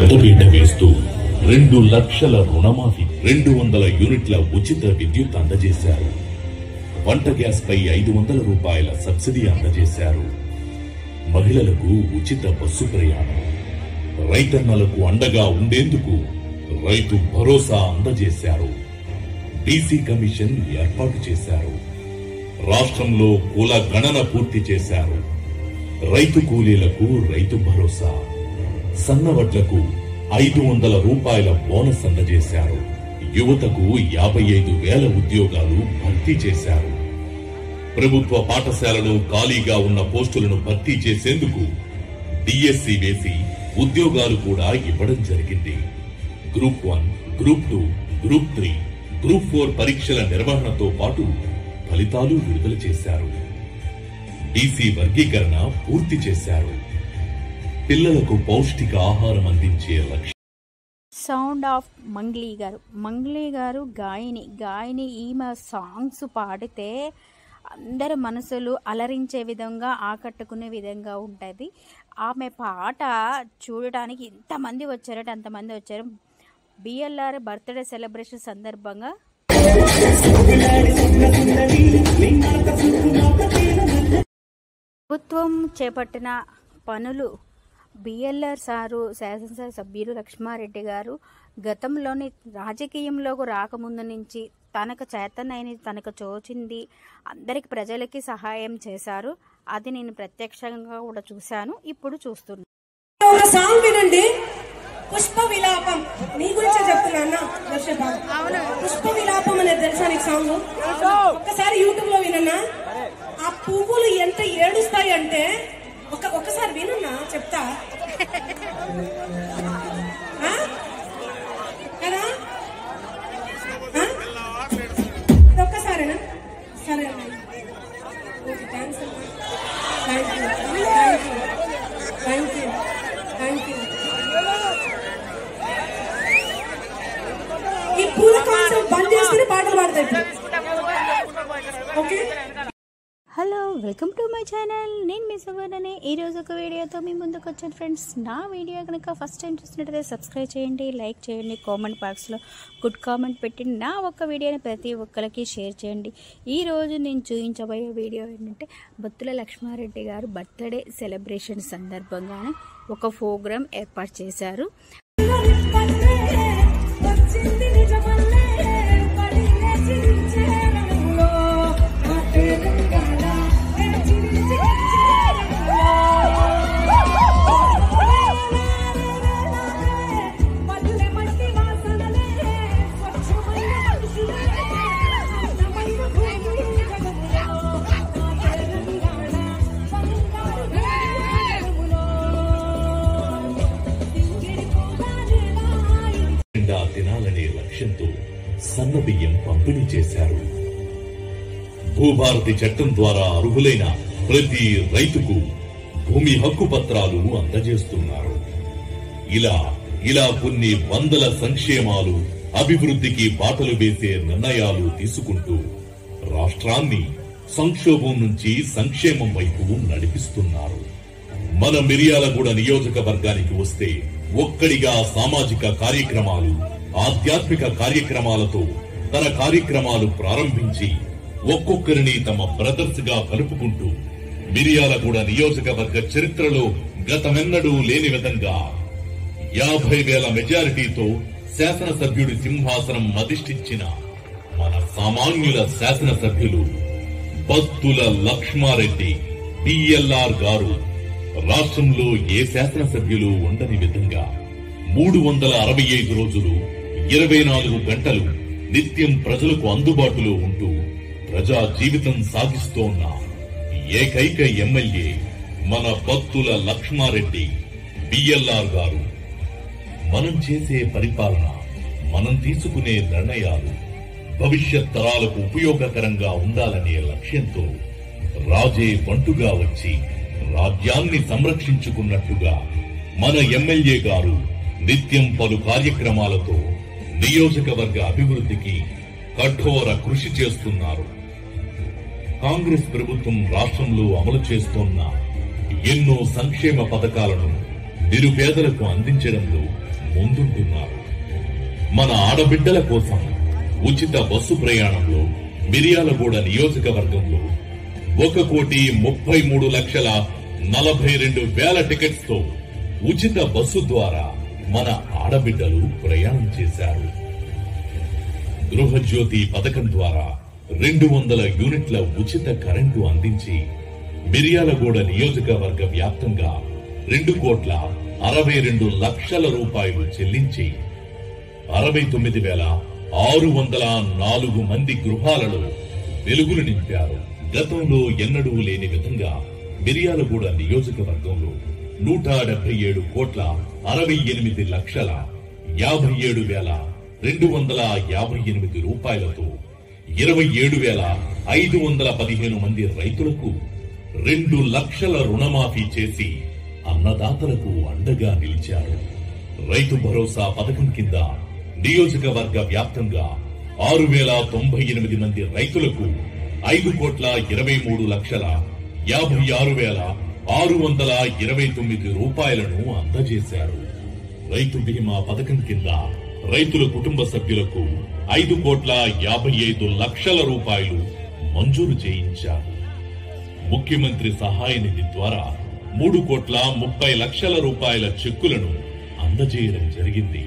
పెద్దపీట వేస్తూ 2 లక్షల రుణమాఫీ, 200 యూనిట్ల ఉచిత విద్యుత్ అందజేశారు. వంట గ్యాస్ పై 500 రూపాయల సబ్సిడీ అందజేశారు. మహిళలకు ఉచిత బస్సు ప్రయాణం, రైతన్నలకు అండగా ఉండేందుకు రైతు భరోసా అందజేశారు. డీసీ కమిషన్ ఏర్పాటు చేశారు. రాష్ట్రంలో కుల గణన పూర్తి చేశారు. రైతు కూలీలకు రైతు భరోసా, సన్నవడ్లకు 500 రూపాయల బోనస్ అందజేశారు. యువతకు 55,000 ఉద్యోగాలు భర్తీ చేశారు. ప్రభుత్వ పాఠశాలలో ఖాళీగా ఉన్న పోస్టులను భర్తీ చేసేందుకు డిఎస్సి వేసి ఉద్యోగాలు కూడా ఇవ్వడం జరిగింది. గ్రూప్ 1, గ్రూప్ 2, గ్రూప్ 3, గ్రూప్ 4 పరీక్షల నిర్వహణతో పాటు ఫలితాలు విడుదల చేశారు. డీసీ వర్గీకరణ పూర్తి చేశారు. పిల్లలకు పౌష్టిక ఆహారం అందించే లక్ష్యం. సౌండ్ ఆఫ్ మంగ్లీ గారు గాయని ఈమె సాంగ్స్ పాడితే అందరి మనసులు అలరించే విధంగా, ఆకట్టుకునే విధంగా ఉంటుంది. ఆమె పాట చూడటానికి ఎంతమంది వచ్చారంటే అంతమంది వచ్చారు. బిఎల్ఆర్ బర్త్డే సెలబ్రేషన్ సందర్భంగా ప్రభుత్వం చేపట్టిన పనులు బిఎల్ఆర్ సారు, శాసనసభ సభ్యులు లక్ష్మారెడ్డి గారు గతంలోని రాజకీయంలోకి రాకముందు నుంచి తనకు చేతనైనది, తనకు తోచింది అందరికి ప్రజలకి సహాయం చేశారు. అది నేను ప్రత్యక్షంగా కూడా చూశాను, ఇప్పుడు చూస్తున్నాను. ఒక సాంగ్ వినండి, పుష్ప విలాపం. నీ గురించే చెప్తున్నా దర్శక. పుష్ప విలాపం అనేది తెలుసా నీకు సాంగ్? ఒక్కసారి యూట్యూబ్ లో వినన్నా. ఆ పువ్వులు ఎంత ఏడుస్తాయి అంటే ఒక్కసారి వినన్నా, చెప్తా కదా. ఒక్కసారేనా? సరే, థ్యాంక్స్, థ్యాంక్ యూ. ఈ పూల కాన్సెప్ట్ బంద్ చేస్తేనే పాటలు పాడతాయి. Okay, hello, welcome to my channel. నేను మీ సువర్ణని. ఈరోజు ఒక వీడియోతో మీ ముందుకు వచ్చాను ఫ్రెండ్స్. నా వీడియో కనుక ఫస్ట్ టైం చూసినట్టయితే సబ్స్క్రైబ్ చేయండి, లైక్ చేయండి, కామెంట్ బాక్స్లో గుడ్ కామెంట్ పెట్టి నా ఒక్క వీడియోని ప్రతి ఒక్కరికి షేర్ చేయండి. ఈరోజు నేను చూపించబోయే వీడియో ఏంటంటే బొత్తుల లక్ష్మారెడ్డి గారు బర్త్డే సెలబ్రేషన్ సందర్భంగానే ఒక ప్రోగ్రాం ఏర్పాటు చేశారు. తినాలనే లక్ష్యంతో సన్నబియ్యం పంపిణీ చేశారు. భూభారతి చట్టం ద్వారా అర్హులైన ప్రతి రైతుకు భూమి హక్కు పత్రాలు అందజేస్తున్నారు. ఇలా కొన్ని వందల సంక్షేమాలు, అభివృద్ధికి బాటలు వేసే నిర్ణయాలు తీసుకుంటూ రాష్ట్రాన్ని సంక్షోభం నుంచి సంక్షేమం వైపు నడిపిస్తున్నారు. మన మిర్యాలగూడ నియోజకవర్గానికి వస్తే ఒక్కడిగా సామాజిక కార్యక్రమాలు, ఆధ్యాత్మిక కార్యక్రమాలతో తన కార్యక్రమాలు ప్రారంభించి ఒక్కొక్కరిని తమ బ్రదర్స్ గా కలుపుకుంటూ మిర్యాలగూడ నియోజకవర్గ చరిత్రలో గతమెన్నడూ లేని విధంగా 50,000 మెజారిటీతో శాసనసభ్యుడి సింహాసనం అధిష్ఠించిన మన సామాన్యుల శాసనసభ్యులు బత్తుల లక్ష్మారెడ్డి బిఎల్ఆర్ గారు రాష్ట్రంలో ఏ శాసనసభ్యులు ఉండని విధంగా 365 రోజులు 24 గంటలు నిత్యం ప్రజలకు అందుబాటులో ఉంటూ ప్రజా జీవితం సాగిస్తోన్న ఏకైక ఎమ్మెల్యే మన బత్తుల లక్ష్మారెడ్డి బిఎల్ఆర్ గారు. మనం చేసే పరిపాలన, మనం తీసుకునే నిర్ణయాలు భవిష్యత్ తరాలకు ఉపయోగకరంగా ఉండాలనే లక్ష్యంతో రాజే బంటుగా వచ్చి రాజ్యాన్ని సంరక్షించుకున్నట్లుగా మన ఎమ్మెల్యే గారు నిత్యం పలు కార్యక్రమాలతో నియోజకవర్గ అభివృద్ధికి కఠోర కృషి చేస్తున్నారు. కాంగ్రెస్ ప్రభుత్వం రాష్ట్రంలో అమలు చేస్తోన్న ఎన్నో సంక్షేమ పథకాలను నిరుపేదలకు అందించడంలో ముందుంటున్నారు. మన ఆడబిడ్డల కోసం ఉచిత బస్సు ప్రయాణంలో మిర్యాలగూడ నియోజకవర్గంలో 1,33,42,000 టికెట్స్ తో ఉచిత బస్సు ద్వారా మన ఆడబిడ్డలు ప్రయాణం చేశారు. గృహజ్యోతి పథకం ద్వారా 200 యూనిట్ల ఉచిత కరెంటు అందించి మిర్యాలగూడ నియోజకవర్గ వ్యాప్తంగా 2,62,00,000 రూపాయలు చెల్లించి 69,604 మంది గృహాలలో వెలుగులు నింపారు. గతంలో ఎన్నడూ లేని విధంగా మిర్యాలగూడ నియోజకవర్గంలో 178,68,57,258 రూపాయలతో 27,515 మంది రైతులకు 2 లక్షల రుణమాఫీ చేసి అన్నదాతలకు అండగా నిలిచారు. రైతు భరోసా పథకం కింద నియోజకవర్గ వ్యాప్తంగా 6,098 మంది రైతులకు 5,23,56,629 రూపాయలను అందజేశారు. రైతు బీమా పథకం కింద రైతుల కుటుంబ సభ్యులకు 5,55,00,000 రూపాయలు మంజూరు చేయించారు. ముఖ్యమంత్రి సహాయ నిధి ద్వారా 3,30,00,000 రూపాయల చెక్కులను అందజేయడం జరిగింది.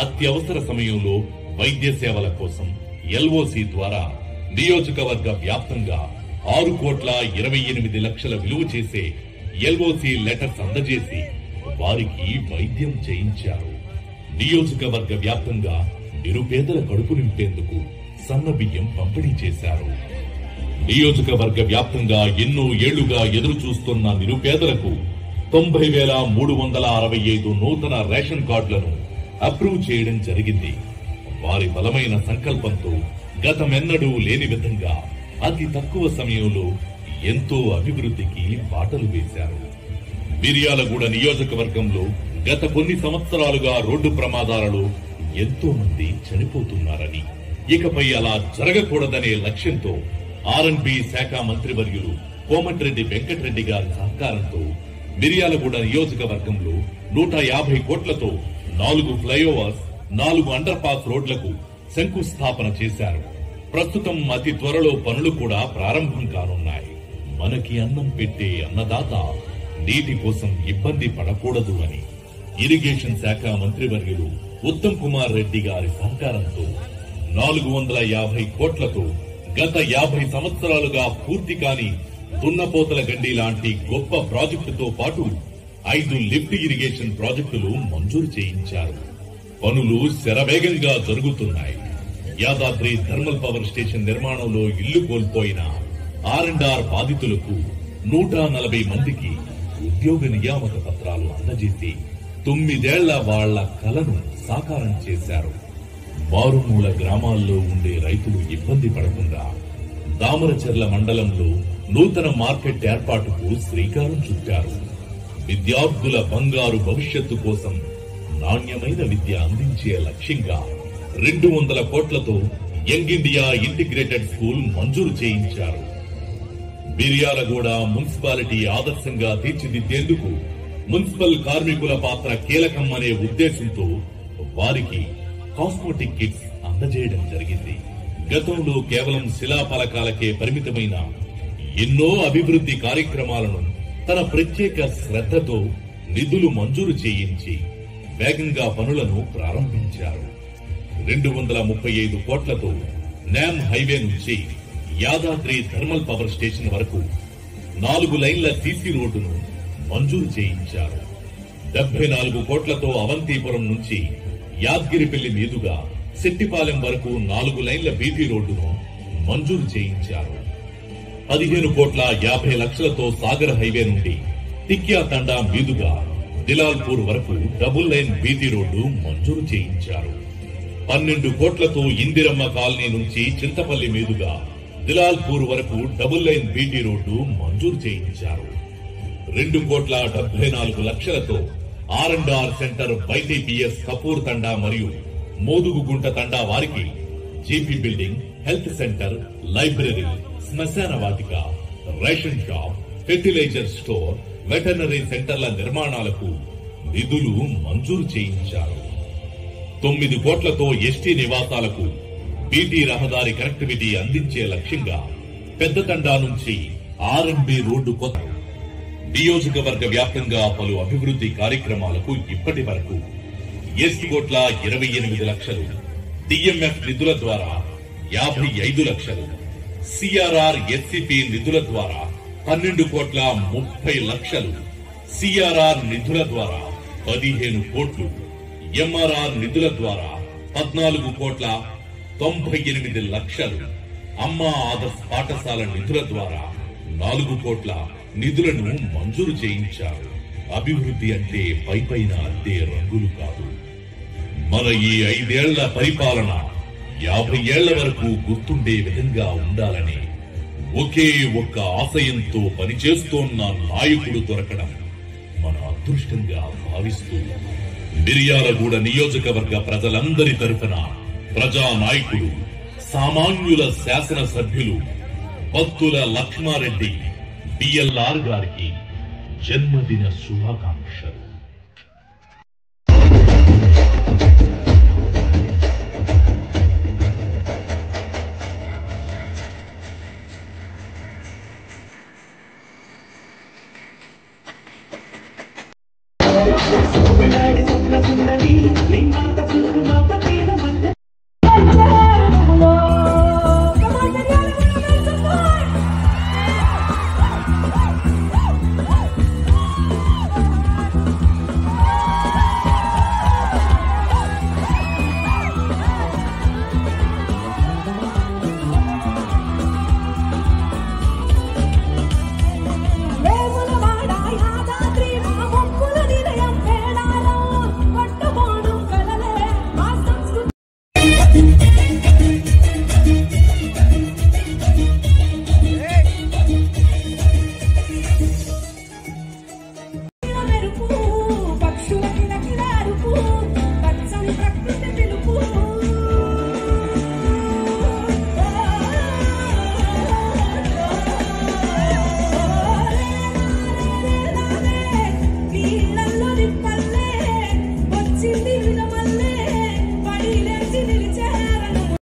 అత్యవసర సమయంలో వైద్య సేవల కోసం ఎల్ఓసి ద్వారా నియోజకవర్గ వ్యాప్తంగా 6,28,00,000 విలువ చేసే ఎల్ఓసి లెటర్స్ అందజేసి వారికి వైద్యం చేయించారు. నియోజకవర్గ వ్యాప్తంగా నిరుపేదల కడుపు నింపేందుకు సన్న బియ్యం పంపిణీ చేశారు. నియోజకవర్గ వ్యాప్తంగా ఎన్నో ఏళ్లుగా ఎదురు చూస్తున్న నిరుపేదలకు 90,365 నూతన రేషన్ కార్డులను అప్రూవ్ చేయడం జరిగింది. వారి బలమైన సంకల్పంతో గతమెన్నడూ లేని విధంగా అతి తక్కువ సమయంలో ఎంతో అభివృద్ధికి బాటలు వేశారు. మిర్యాలగూడ నియోజకవర్గంలో గత కొన్ని సంవత్సరాలుగా రోడ్డు ప్రమాదాలలో ఎంతో మంది చనిపోతున్నారని, ఇకపై అలా జరగకూడదనే లక్ష్యంతో ఆర్ఎండ్బి శాఖ మంత్రివర్యులు కోమటిరెడ్డి వెంకటరెడ్డి గారి సహకారంతో మిర్యాలగూడ నియోజకవర్గంలో 150 కోట్లతో 4 ఫ్లైఓవర్స్, 4 అండర్ పాస్ రోడ్లకు శంకుస్థాపన చేశారు. ప్రస్తుతం అతి త్వరలో పనులు కూడా ప్రారంభం కానున్నాయి. మనకి అన్నం పెట్టే అన్నదాత నీటి కోసం ఇబ్బంది పడకూడదు అని ఇరిగేషన్ శాఖ మంత్రివర్యులు ఉత్తమ్ కుమార్ రెడ్డి గారి సహకారంతో 450 కోట్లతో గత 50 సంవత్సరాలుగా పూర్తి కాని దున్నపోతల గండి లాంటి గొప్ప ప్రాజెక్టుతో పాటు 5 లిఫ్ట్ ఇరిగేషన్ ప్రాజెక్టులు మంజూరు చేయించారు. పనులు శరవేగంగా జరుగుతున్నాయి. యాదాద్రి థర్మల్ పవర్ స్టేషన్ నిర్మాణంలో ఇల్లు కోల్పోయిన R&R బాధితులకు 140 మందికి ఉద్యోగ నియామక పత్రాలు అందజేసి 9 ఏళ్ల వాళ్ల కలను సాకారం చేశారు. మారుమూల గ్రామాల్లో ఉండే రైతులు ఇబ్బంది పడకుండా దామరచెర్ల మండలంలో నూతన మార్కెట్ ఏర్పాటుకు శ్రీకారం చుట్టారు. విద్యార్థుల బంగారు భవిష్యత్తు కోసం నాణ్యమైన విద్య అందించే లక్ష్యంగా 200 కోట్లతో యంగ్ ఇండియా ఇంటిగ్రేటెడ్ స్కూల్ మంజూరు చేయించారు. మిర్యాలగూడ మున్సిపాలిటీ ఆదర్శంగా తీర్చిదిద్దేందుకు మున్సిపల్ కార్మికుల పాత్ర కీలకం అనే ఉద్దేశంతో వారికి కాస్మోటిక్ కిట్స్ అందజేయడం జరిగింది. గతంలో కేవలం శిలాఫలకాలకే పరిమితమైన ఎన్నో అభివృద్ధి కార్యక్రమాలను తన ప్రత్యేక శ్రద్ధతో నిధులు మంజూరు చేయించి వేగంగా పనులను ప్రారంభించారు. 235 కోట్లతో న్యామ్ హైవే నుంచి యాదాద్రి థర్మల్ పవర్ స్టేషన్ వరకు 4 లైన్ల సీసీ రోడ్డును మంజూరు చేయించారు. 74 కోట్లతో అవంతిపురం నుంచి యాద్గిరిపల్లి మీదుగా సెట్టిపాలెం వరకు 4 లైన్ల బీటీ రోడ్డును మంజూరు చేయించారు. 15,50,00,000తో సాగర్ హైవే నుండి టిక్యా తండా మీదుగా దిలాల్పూర్ వరకు డబుల్ లైన్ బీటీ రోడ్డు మంజూరు చేయించారు. 12 కోట్లతో ఇందిరమ్మ కాలనీ నుంచి చింతపల్లి మీదుగా దిలాల్పూర్ వరకు డబుల్ లైన్ బీటీ రోడ్డు మంజూరు చేయించారు. 2,74,00,000తో R&R సెంటర్ వైటీపీఎస్ కపూర్ తండా మరియు మోదుగుగుంట తండా వారికి GP building, health centre, library, శ్మశాన వాటిక, ration shop, fertiliser store, veterinary సెంటర్ల నిర్మాణాలకు నిధులు మంజూరు చేయించారు. 9 కోట్లతో ఎస్టీ నివాసాలకు బీటీ రహదారి కనెక్టివిటీ అందించే లక్ష్యంగా పెద్దతండా నుంచి ఆర్ఎండ్బి రోడ్డు కొత్త నియోజకవర్గ వ్యాప్తంగా పలు అభివృద్ధి కార్యక్రమాలకు ఇప్పటి వరకు 7,28 లక్షలు, డిఎంఎఫ్ నిధుల ద్వారా 55 లక్షలు, సిఆర్ఆర్ ఎస్సిపి నిధుల ద్వారా 12,30 లక్షలు, సిఆర్ఆర్ నిధుల ద్వారా 15 కోట్లు, ఎంఆర్ఆర్ నిధుల ద్వారా 14,98 లక్షలు, అమ్మా ఆదర్శ్ పాఠశాల నిధుల ద్వారా 4 కోట్ల నిధులను మంజూరు చేయించారు. అభివృద్ధి అంటే పైపైన అద్దే రంగులు కాదు. మన ఈ 5 ఏళ్ల పరిపాలన 50 ఏళ్ల వరకు గుర్తుండే విధంగా ఉండాలని ఒకే ఒక్క ఆశయంతో పనిచేస్తోన్న నాయకుడు దొరకడం మన అదృష్టంగా భావిస్తూ మిర్యాలగూడ నియోజకవర్గ ప్రజలందరి తరఫున ప్రజా నాయకుడు, సామాన్యుల శాసనసభ్యులు బత్తుల లక్ష్మారెడ్డి బిఎల్ఆర్ గారికి జన్మదిన శుభాకాంక్షలు.